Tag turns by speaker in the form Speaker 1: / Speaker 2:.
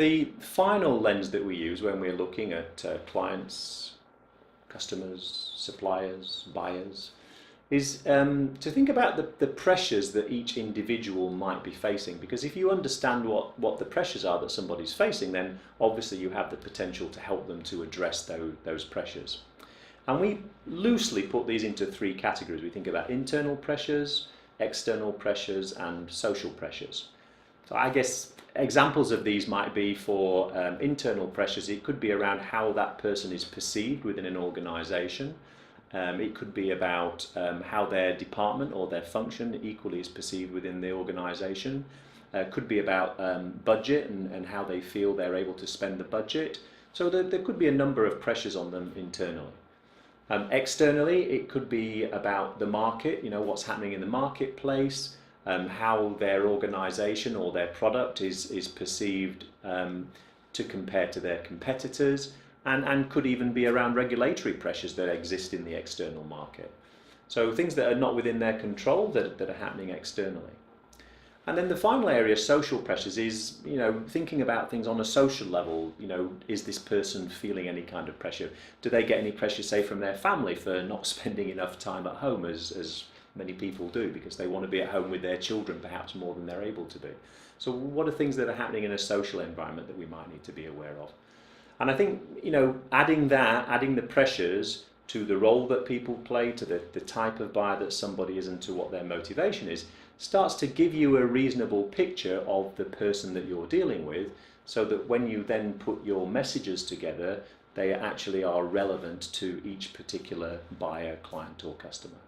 Speaker 1: The final lens that we use when we're looking at clients, customers, suppliers, buyers, is to think about the pressures that each individual might be facing. Because if you understand what the pressures are that somebody's facing, then obviously you have the potential to help them to address those pressures. And we loosely put these into three categories. We think about internal pressures, external pressures, and social pressures. So I guess examples of these might be for internal pressures. It could be around how that person is perceived within an organization. It could be about how their department or their function equally is perceived within the organization. It could be about budget and how they feel they're able to spend the budget. So there could be a number of pressures on them internally. Externally, it could be about the market, what's happening in the marketplace, how their organization or their product is perceived to compare to their competitors, and could even be around regulatory pressures that exist in the external market. So things that are not within their control that are happening externally. And then the final area, social pressures, is thinking about things on a social level. Is this person feeling any kind of pressure? Do they get any pressure, say, from their family for not spending enough time at home, as many people do, because they want to be at home with their children perhaps more than they're able to be? So what are things that are happening in a social environment that we might need to be aware of? And I think adding the pressures to the role that people play, to the type of buyer that somebody is, and to what their motivation is, starts to give you a reasonable picture of the person that you're dealing with, so that when you then put your messages together, they actually are relevant to each particular buyer, client or customer.